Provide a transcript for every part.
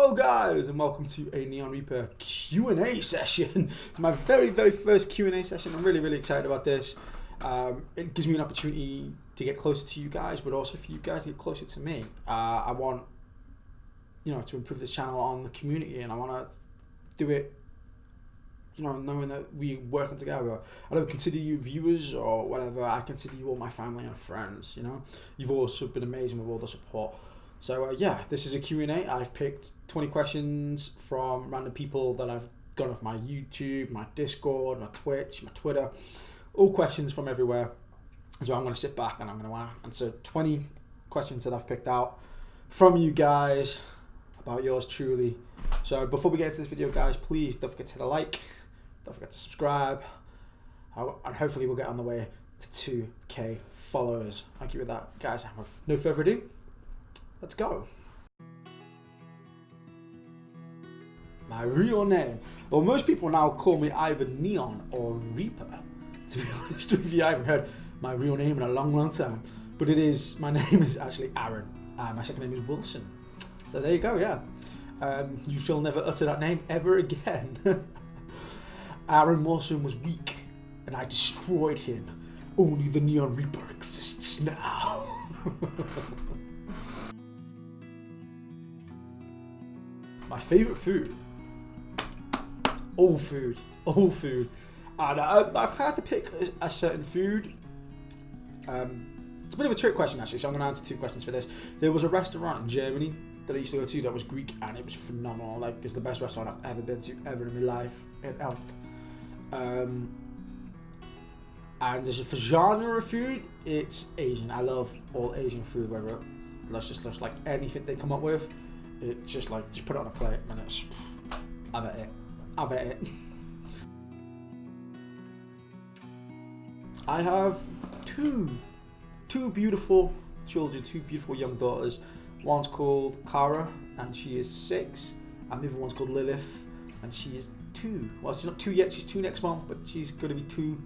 Hello guys, and welcome to a Neon Reaper Q&A session. It's my very first Q&A session. I'm really excited about this. It gives me an opportunity to get closer to you guys, but also for you guys to get closer to me. I want, to improve this channel on the community, and I want to do it, knowing that we're working together. I don't consider you viewers or whatever. I consider you all my family and friends. You've also been amazing with all the support. So yeah, this is a Q&A. I've picked 20 questions from random people that I've got off my YouTube, my Discord, my Twitch, my Twitter, all questions from everywhere. So I'm going to sit back and I'm going to answer 20 questions that I've picked out from you guys about yours truly. So before we get into this video, guys, please don't forget to hit a like, don't forget to subscribe, and hopefully we'll get on the way to 2K followers. Thank you for that, guys. With no further ado, let's go. My real name. Well, most people now call me either Neon or Reaper. To be honest with you, I haven't heard my real name in a long time. But my name is actually Aaron. My second name is Wilson. So there you go, yeah. You shall never utter that name ever again. Aaron Wilson was weak, and I destroyed him. Only the Neon Reaper exists now. My favourite food? All food. And I've had to pick a certain food. It's a bit of a trick question, actually, so I'm going to answer 2 questions for this. There was a restaurant in Germany that I used to go to that was Greek, and it was phenomenal. Like, it's the best restaurant I've ever been to, ever in my life. It helped. And for genre of food, it's Asian. I love all Asian food, whether it's just like anything they come up with. It's just like, just put it on a plate and it's, I've at it. I have two beautiful children, 2 beautiful young daughters. One's called Cara and she is 6, and the other one's called Lilith and she is 2. Well, she's not 2 yet, she's 2 next month, but she's going to be 2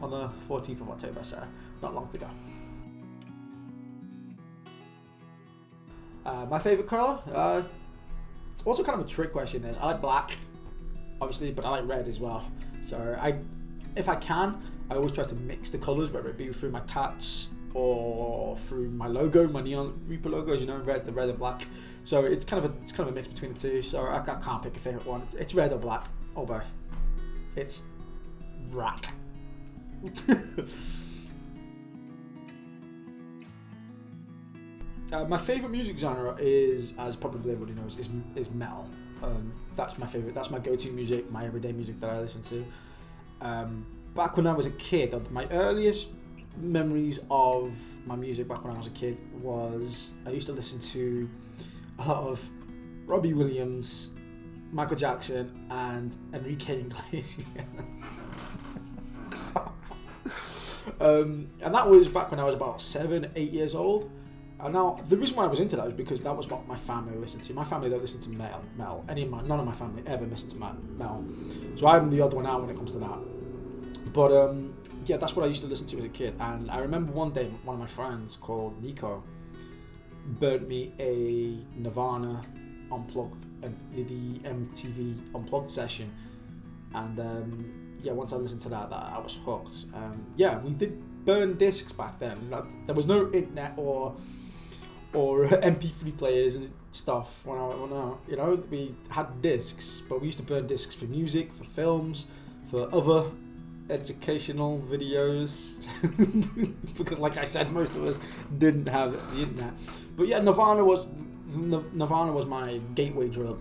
on the 14th of October, so not long to go. My favourite colour? It's also kind of a trick question. I like black, obviously, but I like red as well. So if I can, I always try to mix the colours, whether it be through my tats or through my logo, my Neon Reaper logo, as you know, the red and black. So it's kind of a mix between the two. So I can't pick a favourite one. It's red or black or both. It's rack. My favourite music genre is, as probably everybody knows, is metal. That's my favourite. That's my go-to music, my everyday music that I listen to. Back when I was a kid, my earliest memories of my music back when I was a kid was I used to listen to a lot of Robbie Williams, Michael Jackson, and Enrique Iglesias. And that was back when I was about 7, 8 years old. And now, the reason why I was into that is because that was what my family listened to. My family don't listen to metal. None of my family ever listen to metal. So I'm the odd one out when it comes to that. But yeah, that's what I used to listen to as a kid. And I remember one day, one of my friends called Nico burnt me a Nirvana Unplugged, the MTV Unplugged session. And yeah, once I listened to that I was hooked. Yeah, we did burn discs back then. There was no internet or MP3 players and stuff when I we had discs, but we used to burn discs for music, for films, for other educational videos because, like I said, most of us didn't have the internet. But yeah, Nirvana was my gateway drug,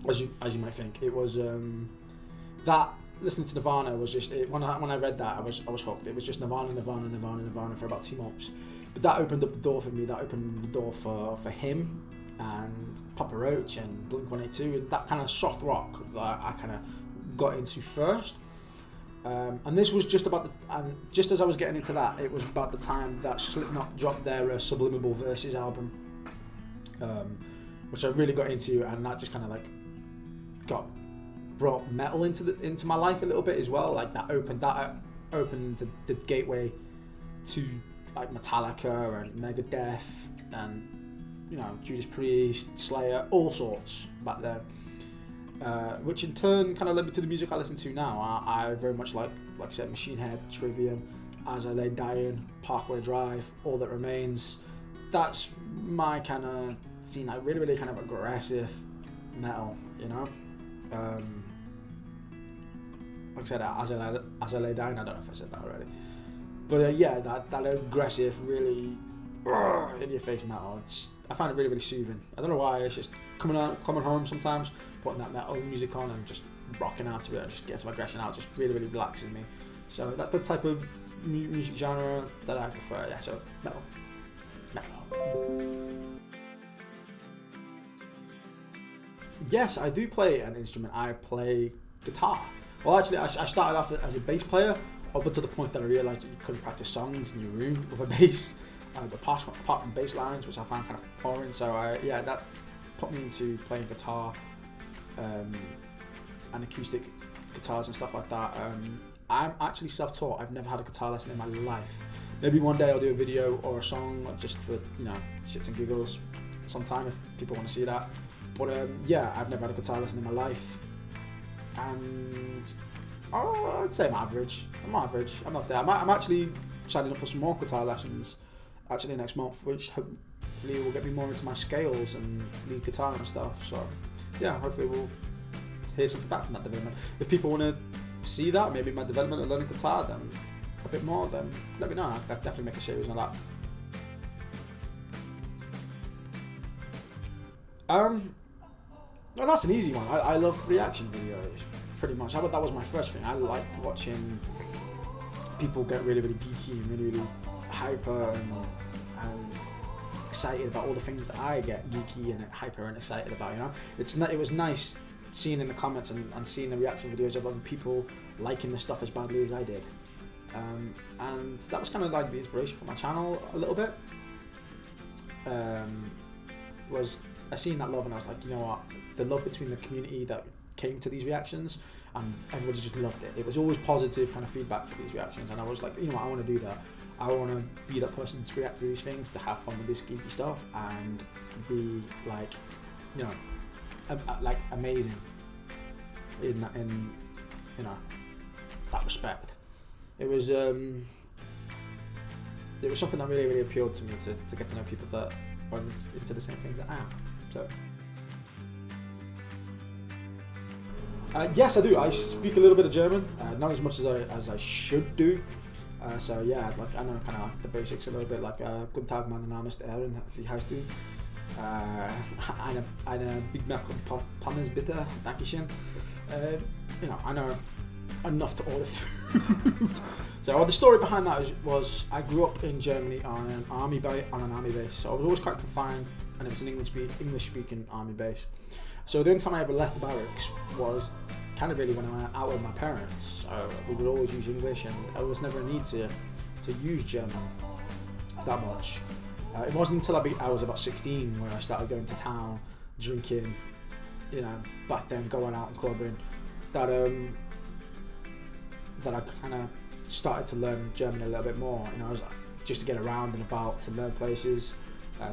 as you might think. It was that listening to Nirvana was just it. When I read that, I was hooked. It was just Nirvana for about 2 months. But that opened up the door for me. That opened the door for him and Papa Roach and Blink-182 and that kind of soft rock that I kind of got into first. And this was just as I was getting into that, it was about the time that Slipknot dropped their Subliminal Verses album, which I really got into, and that just kind of like brought metal into my life a little bit as well. Like that opened the gateway to like Metallica and Megadeth and you know, Judas Priest, Slayer, all sorts back then. Which in turn kind of led me to the music I listen to now. I very much like I said, Machine Head, Trivium, As I Lay Dying, Parkway Drive, All That Remains. That's my kind of scene, like really, really kind of aggressive metal, you know. Like I said, As I Lay Dying, I don't know if I said that already. But yeah, that aggressive, really in-your-face metal, I find it really, really soothing. I don't know why, it's just coming home sometimes, putting that metal music on and just rocking out to it and just getting some aggression out, just really, really relaxes me. So that's the type of music genre that I prefer, yeah, so metal. Yes, I do play an instrument. I play guitar. Well, actually, I started off as a bass player up until the point that I realised that you couldn't practice songs in your room with a bass, apart from bass lines, which I found kind of boring. So that put me into playing guitar and acoustic guitars and stuff like that. I'm actually self-taught. I've never had a guitar lesson in my life. Maybe one day I'll do a video or a song just for, you know, shits and giggles sometime if people want to see that. But yeah, I've never had a guitar lesson in my life. And I'd say I'm average. I'm not there. I'm actually signing up for some more guitar lessons actually next month, which hopefully will get me more into my scales and lead guitar and stuff. So yeah, hopefully we'll hear something back from that development. If people want to see that, maybe my development of learning guitar then a bit more, then let me know. I'll definitely make a series on that. Well, that's an easy one. I love reaction videos, pretty much. That was my first thing. I liked watching people get really, really geeky and really, really hyper and excited about all the things that I get geeky and hyper and excited about, you know? It was nice seeing in the comments and seeing the reaction videos of other people liking the stuff as badly as I did. And that was kind of like the inspiration for my channel a little bit. Was I seen that love and I was like, you know what, the love between the community that came to these reactions, and everybody just loved it. It was always positive kind of feedback for these reactions, and I was like, you know what, I want to do that. I want to be that person to react to these things, to have fun with this geeky stuff, and be like, you know, like amazing in you know, that respect. It was something that really, really appealed to me to get to know people that are into the same things that I am. So yes, I do. I speak a little bit of German, not as much as I should do. So yeah, like I know kind of like the basics a little bit, like Guten Tag, mein Name ist Aaron, wie heißt du? Eine Big Mac und Pommes bitte, Dankeschön. You know, I know enough to order food. So the story behind that was I grew up in Germany on an army base, so I was always quite confined, and it was an English-speaking army base. So the only time I ever left the barracks was kind of really when I went out with my parents. So we would always use English, and there was never a need to use German that much. It wasn't until I was about 16 where I started going to town, drinking, you know, back then going out and clubbing, that I kind of started to learn German a little bit more, you know, just to get around and about, to learn places,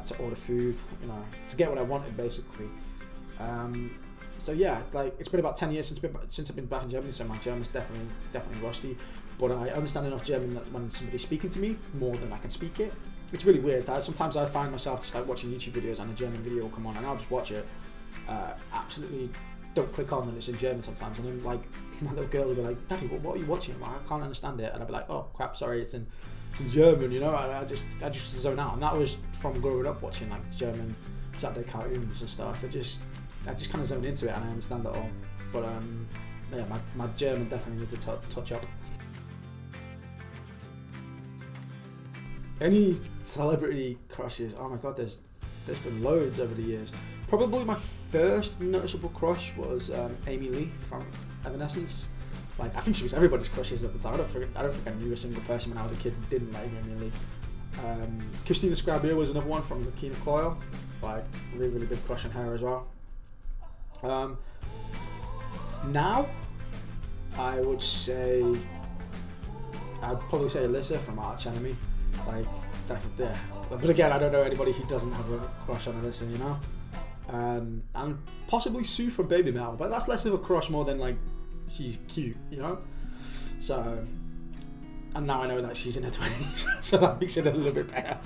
to order food, you know, to get what I wanted basically. So yeah, like it's been about 10 years since I've been back in Germany, so my German's definitely rusty, but I understand enough German that when somebody's speaking to me more than I can speak it. It's really weird. Sometimes I find myself just like watching YouTube videos and a German video will come on and I'll just watch it. Absolutely don't click on that it's in German sometimes, and then like my little girl will be like, "Daddy, what are you watching? Well, I can't understand it," and I'll be like, "Oh crap, sorry, it's in German," you know. I just zone out, and that was from growing up watching like German Saturday cartoons and stuff. I just kind of zoned into it, and I understand it all. But yeah, my German definitely needs to touch up. Any celebrity crushes? Oh my god, there's been loads over the years. Probably my first noticeable crush was Amy Lee from Evanescence. Like, I think she was everybody's crushes at the time. I don't think I knew a single person when I was a kid who didn't like Amy Lee. Christina Scribia was another one from the Keen of Coil. Like, really, really big crush on her as well. Now, I'd probably say Alyssa from Arch Enemy. Like, definitely. Yeah. But again, I don't know anybody who doesn't have a crush on Alyssa, you know. And possibly Sue from Babymetal, but that's less of a crush more than like she's cute, you know. So, and now I know that she's in her 20s, so that makes it a little bit better.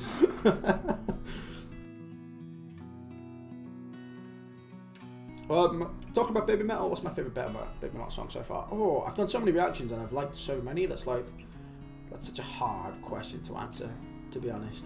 Well, talking about Babymetal, what's my favourite Babymetal song so far? Oh, I've done so many reactions and I've liked so many. That's such a hard question to answer, to be honest.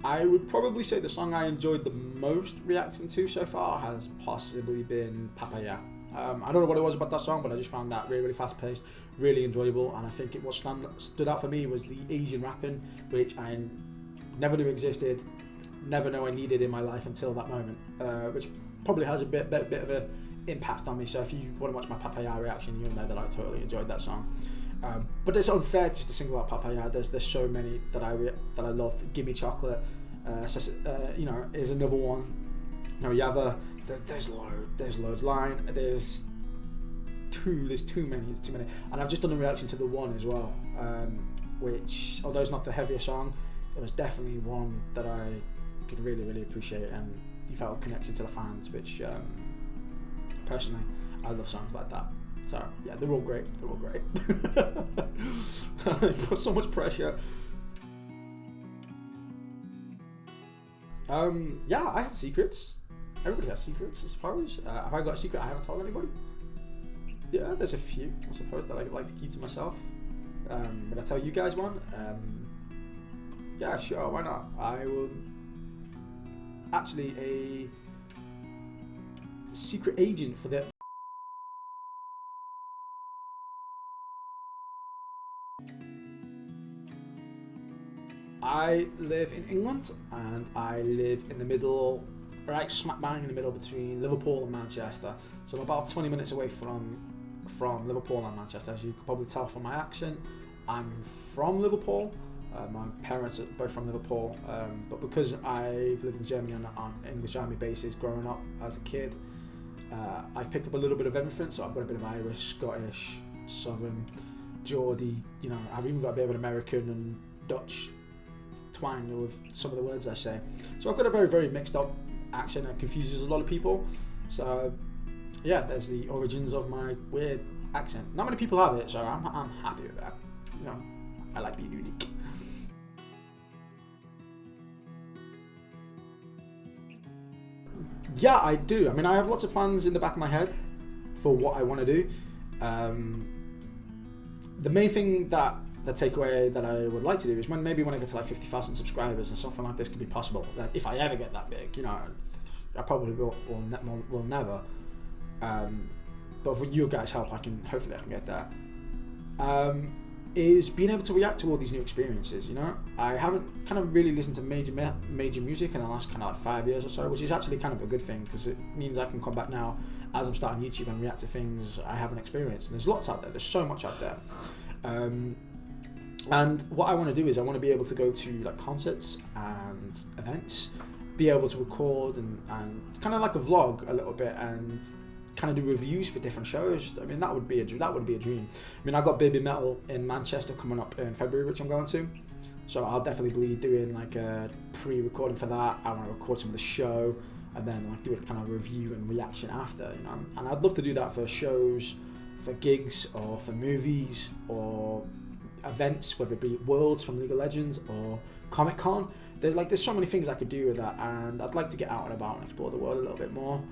I would probably say the song I enjoyed the most reacting to so far has possibly been Papaya. I don't know what it was about that song, but I just found that really, really fast-paced, really enjoyable, and I think what stood out for me was the Asian rapping, which I never knew existed, never know I needed in my life until that moment, which probably has a bit of an impact on me. So if you want to watch my Papaya reaction, you'll know that I totally enjoyed that song. But it's unfair just to single out Papaya. There's so many that I love. Gimme Chocolate, you know, is another one. You know, Yava. There's loads. Line. There's too many, and I've just done a reaction to the one as well, which, although it's not the heavier song, it was definitely one that I could really, really appreciate, and you felt a connection to the fans, which personally I love songs like that. So yeah, they're all great. Put so much pressure. Yeah, I have secrets. Everybody has secrets, I suppose. Have I got a secret I haven't told anybody? Yeah, there's a few, I suppose, that I like to keep to myself. But I tell you guys one. Yeah, sure, why not? I will. Actually, a secret agent for the. I live in England, and I live in the middle, right smack bang in the middle between Liverpool and Manchester. So I'm about 20 minutes away from Liverpool and Manchester, as you can probably tell from my accent. I'm from Liverpool. My parents are both from Liverpool, but because I've lived in Germany on English Army bases growing up as a kid, I've picked up a little bit of everything. So I've got a bit of Irish, Scottish, Southern, Geordie. You know, I've even got a bit of an American and Dutch twang with some of the words I say. So I've got a very, very mixed up accent that confuses a lot of people. So yeah, there's the origins of my weird accent. Not many people have it, so I'm happy with that. You know, I like being unique. Yeah, I do. I mean, I have lots of plans in the back of my head for what I want to do. The main thing the takeaway that I would like to do is maybe when I get to like 50,000 subscribers and something like this could be possible. That if I ever get that big, you know, I probably will never. But with you guys' help, hopefully I can get there. Is being able to react to all these new experiences. You know, I haven't kind of really listened to major music in the last kind of like 5 years or so, which is actually kind of a good thing because it means I can come back now as I'm starting YouTube and react to things I haven't experienced. And there's lots out there. There's so much out there. And what I want to do is I want to be able to go to like concerts and events, be able to record and kind of like a vlog a little bit and kind of do reviews for different shows. I mean, that would be a dream. I mean, I got Babymetal in Manchester coming up in February, which I'm going to. So I'll definitely be doing like a pre-recording for that. I want to record some of the show and then like do a kind of review and reaction after, you know. And I'd love to do that for shows, for gigs, or for movies, or events, whether it be Worlds from League of Legends or Comic-Con. There's so many things I could do with that, and I'd like to get out and about and explore the world a little bit more.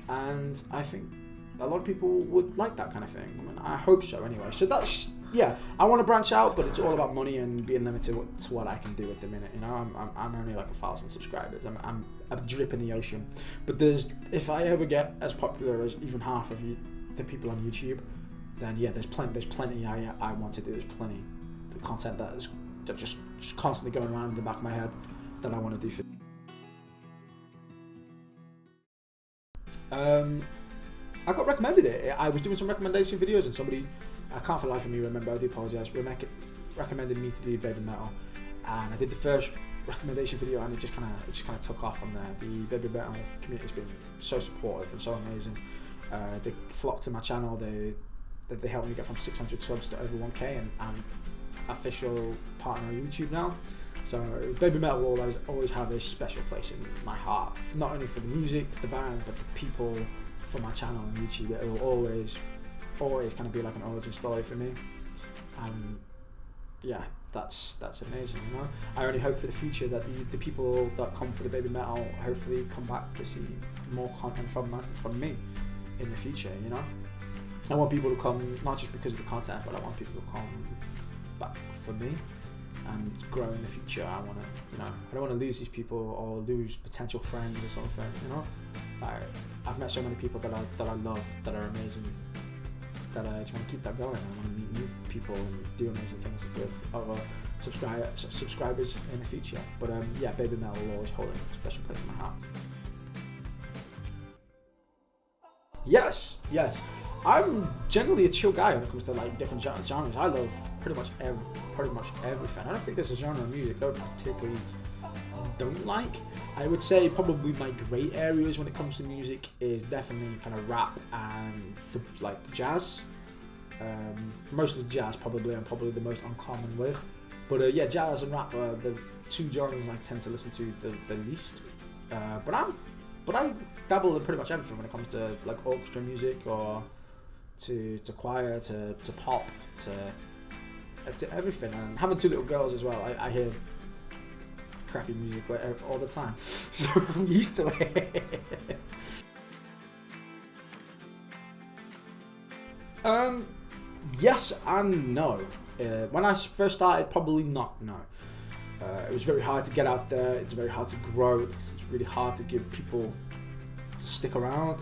And I think a lot of people would like that kind of thing. I mean, I hope so anyway. So that's, yeah, I want to branch out, but it's all about money and being limited to what I can do at the minute. You know, I'm only like 1,000 subscribers. I'm a drip in the ocean. But if I ever get as popular as even half of the people on YouTube, then yeah, there's plenty I want to do. There's plenty the content that just constantly going around in the back of my head that I want to do for. I got recommended it. I was doing some recommendation videos and somebody, I can't for the life of me remember, I do apologise, recommended me to do Babymetal, and I did the first recommendation video and it just kind of took off from there. The Babymetal community has been so supportive and so amazing. They flocked to my channel. They helped me get from 600 subs to over 1k, and official partner on YouTube now. So Babymetal will always have a special place in my heart, not only for the music, the band, but the people for my channel on YouTube. It will always kind of be like an origin story for me. And yeah, that's amazing, you know. I only hope for the future that the people that come for the Babymetal hopefully come back to see more content from me in the future, you know. I want people to come not just because of the content, but I want people to come back for me and grow in the future. I want to, you know, I don't want to lose these people or lose potential friends or something, you know. I've met so many people that I love, that are amazing, that I just want to keep that going. I want to meet new people and do amazing things with other subscribers in the future. But yeah, Babymetal will always hold a special place in my heart. Yes. I'm generally a chill guy when it comes to like different genres. I love pretty much everything. I don't think there's a genre of music that I particularly don't like. I would say probably my great areas when it comes to music is definitely kind of rap and like jazz. Mostly jazz probably, and probably the most uncommon with. But yeah, jazz and rap are the two genres I tend to listen to the least. But I dabble in pretty much everything when it comes to like orchestra music or to choir, to pop, to everything. And having two little girls as well, I hear crappy music all the time, so I'm used to it. Yes and no. When I first started, probably not, no. It was very hard to get out there, it's very hard to grow, it's really hard to get people to stick around.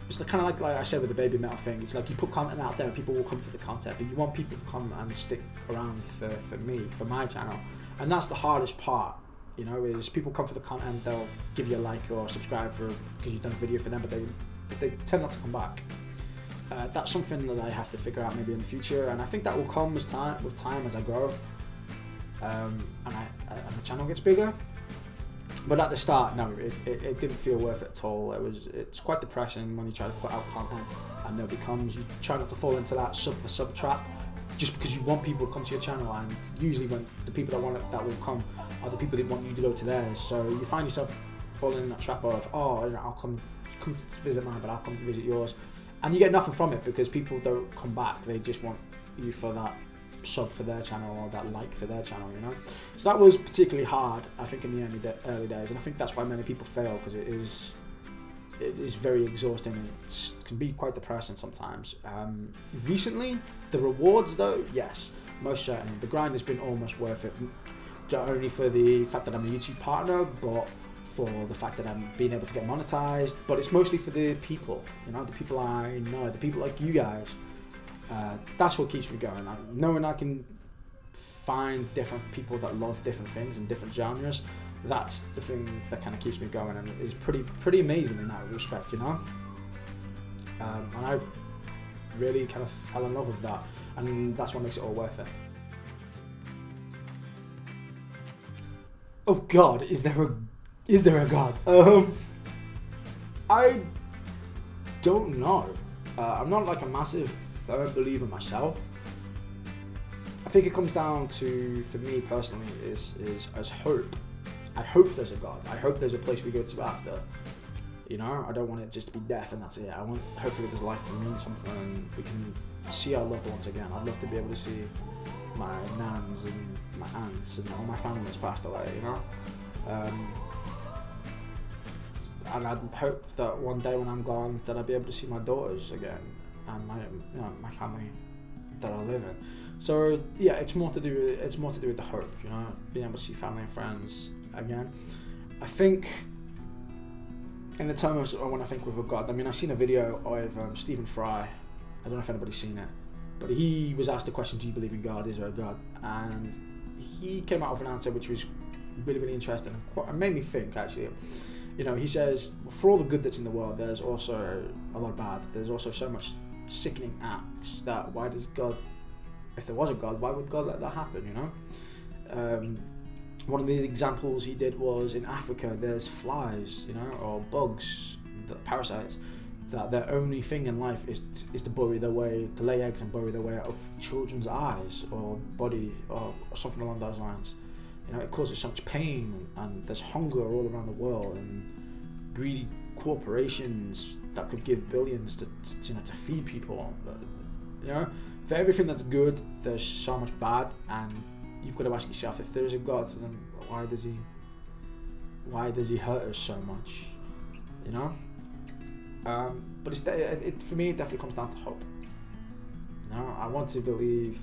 It's kind of like I said with the Babymetal thing, it's like you put content out there and people will come for the content, but you want people to come and stick around for me, for my channel. And that's the hardest part, you know, is people come for the content, they'll give you a like or subscribe because you've done a video for them, but they tend not to come back. That's something that I have to figure out maybe in the future, and I think that will come with time as I grow, and the channel gets bigger. But at the start, no, it didn't feel worth it at all. It's quite depressing when you try to put out content and you try not to fall into that sub trap, just because you want people to come to your channel, and usually when the people that will come are the people that want you to go to theirs. So you find yourself falling in that trap of, I'll come visit mine, but I'll come visit yours. And you get nothing from it because people don't come back. They just want you for that sub for their channel or that like for their channel, you know. So that was particularly hard, I think, in the early days, and I think that's why many people fail, because it is very exhausting and it can be quite depressing sometimes. Recently, the rewards though, yes, most certainly. The grind has been almost worth it, not only for the fact that I'm a YouTube partner, but for the fact that I'm being able to get monetized, but it's mostly for the people, you know, the people I know, the people like you guys. That's what keeps me going. Knowing I can find different people that love different things and different genres, that's the thing that kind of keeps me going, and is pretty amazing in that respect, you know. And I really kind of fell in love with that, and that's what makes it all worth it. Oh God, is there a God? I don't know. I'm not like a massive firm believer myself. I think it comes down to, for me personally, is as hope. I hope there's a God. I hope there's a place we go to after. You know, I don't want it just to be death and that's it. I want, hopefully there's life that means something and we can see our loved ones again. I'd love to be able to see my nans and my aunts and all my family that's passed away, you know. And I'd hope that one day when I'm gone, that I'll be able to see my daughters again and my family that I live in. So yeah, it's more to do with the hope, you know, being able to see family and friends again. I think in the terms of when I think with a God, I mean, I've seen a video of Stephen Fry. I don't know if anybody's seen it, but he was asked the question, do you believe in God? Is there a God? And he came out with an answer which was really, really interesting and made me think, actually. You know, he says, for all the good that's in the world, there's also a lot of bad. There's also so much sickening acts that why does God, if there was a God, why would God let that happen, you know? One of the examples he did was in Africa, there's flies, you know, or bugs, parasites, that their only thing in life is to bury their way, to lay eggs and bury their way out of children's eyes or body or something along those lines. You know, it causes so much pain, and there's hunger all around the world, and greedy corporations that could give billions to feed people. You know, for everything that's good, there's so much bad, and you've got to ask yourself, if there is a God, then why does he hurt us so much? You know. But for me, it definitely comes down to hope. You know, I want to believe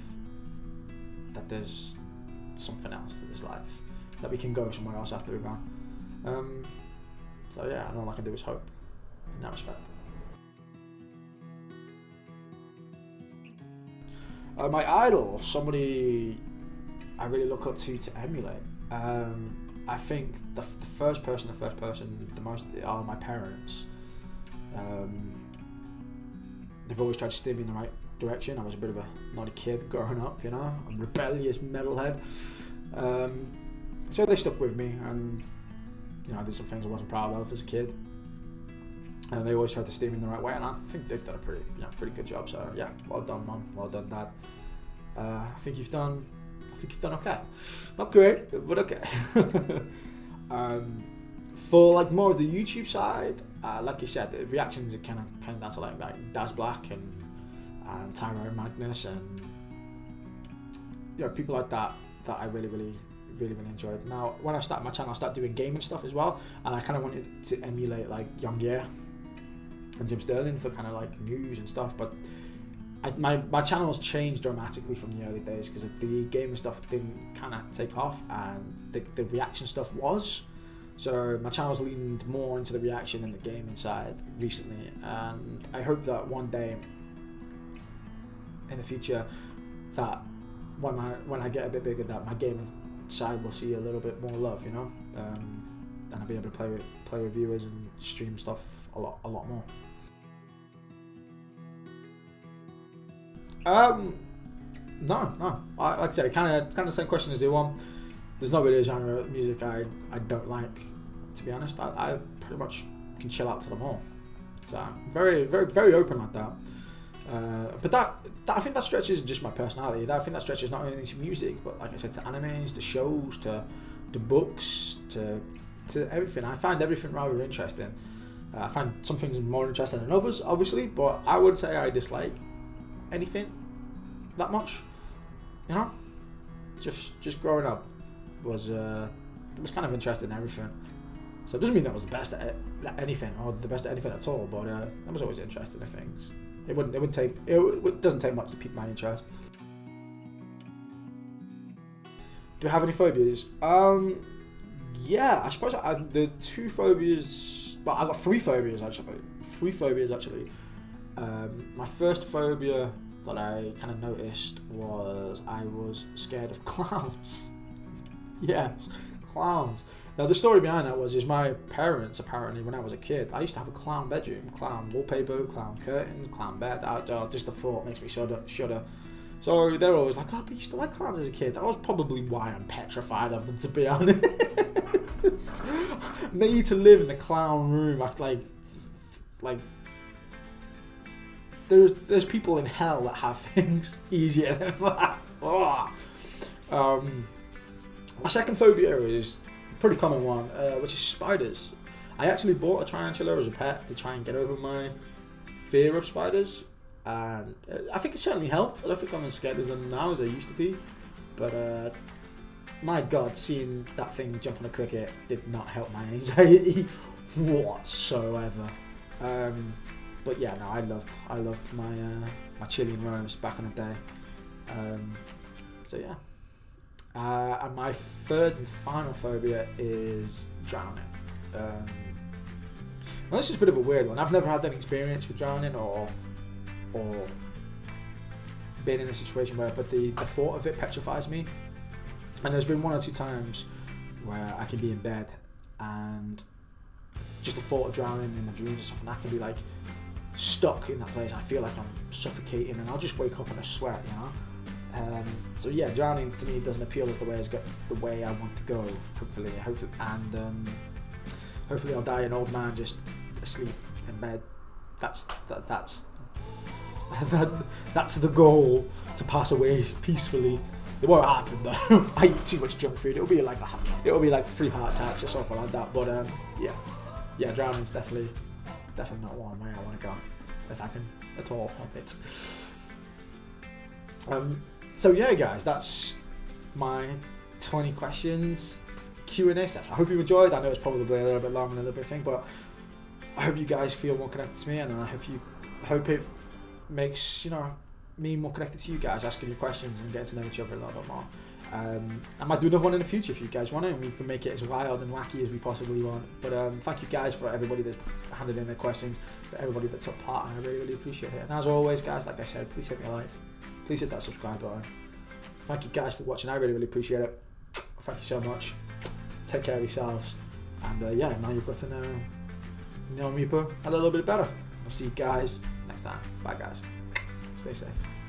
that there's something else to this life, that we can go somewhere else after we're gone. So yeah, and all I can do is hope in that respect. My idol, somebody I really look up to emulate. I think the first person the most are my parents. They've always tried to steer me in the right direction. I was a bit of a naughty kid growing up, you know, a rebellious metalhead. So they stuck with me, and you know, there's some things I wasn't proud of as a kid. And they always tried to steer me in the right way, and I think they've done a pretty good job. So yeah, well done, Mum. Well done, Dad. I think you've done okay. Not great, but okay. For like more of the YouTube side, like you said, the reactions are kind of down to like Daz Black and Tyrone Magnus, and you know, people like that I really enjoyed. Now, when I started my channel, I started doing gaming stuff as well, and I kind of wanted to emulate like Young Year and Jim Sterling for kind of like news and stuff, but my channel's changed dramatically from the early days because the gaming stuff didn't kind of take off, and the reaction stuff was. So my channel's leaned more into the reaction and the gaming side recently, and I hope that one day in the future, that when I get a bit bigger, that my gaming side will see a little bit more love, you know, and I'll be able to play with viewers and stream stuff a lot more. No. Like I said, kind of the same question as the one. There's not really a genre of music I don't like, to be honest. I pretty much can chill out to them all. So very open like that. But that I think that stretches just my personality. I think that stretches not only to music, but like I said, to animes, to shows, to books, to everything. I find everything rather interesting. I find some things more interesting than others, obviously, but I wouldn't say I dislike anything that much. You know, just growing up was kind of interested in everything. So it doesn't mean that was the best at anything or the best at anything at all, but I was always interested in things. It doesn't take much to pique my interest. Do I have any phobias? Yeah, I suppose the two phobias. Well, I got three phobias actually. My first phobia that I kind of noticed was I was scared of clowns. Yes, clowns. Now the story behind that is my parents, apparently when I was a kid, I used to have a clown bedroom, clown wallpaper, clown curtains, clown bed, outdoor. Just the thought makes me shudder. So they're always like, oh, but you used to like clowns as a kid. That was probably why I'm petrified of them, to be honest. Need to live in the clown room. Like there's people in hell that have things easier than that. My second phobia is a pretty common one, which is spiders. I actually bought a tarantula as a pet to try and get over my fear of spiders, and I think it certainly helped. I don't think I'm as scared of them now as I used to be, but my God, seeing that thing jump on a cricket did not help my anxiety whatsoever. But yeah, no, I loved my Chilean rose back in the day. So yeah. And my third and final phobia is drowning. Now this is a bit of a weird one. I've never had any experience with drowning or been in a situation where, but the thought of it petrifies me. And there's been one or two times where I can be in bed and just the thought of drowning in my dreams or something, I can be like stuck in that place. I feel like I'm suffocating, and I'll just wake up in a sweat, you know. So yeah, drowning to me doesn't appeal as the way I want to go. Hopefully, and hopefully I'll die an old man just asleep in bed, that's that's the goal, to pass away peacefully. It won't happen though. I eat too much junk food. It'll be like 3 heart attacks or something like that. But yeah, drowning's definitely not one way I want to go, if I can at all help it. So yeah, guys, that's my 20 questions Q&A session. I hope you enjoyed. I know it's probably a little bit long and a little bit thing, but I hope you guys feel more connected to me, and I hope it makes me more connected to you guys, asking you questions and getting to know each other a little bit more. I might do another one in the future if you guys want it, and we can make it as wild and wacky as we possibly want. But thank you guys for everybody that handed in their questions, for everybody that took part, and I really, really appreciate it. And as always, guys, like I said, please hit me a like, please hit that subscribe button. Thank you guys for watching. I really, really appreciate it. Thank you so much. Take care of yourselves, and now you've got to know me a little bit better. I'll see you guys next time. Bye, guys. Stay safe.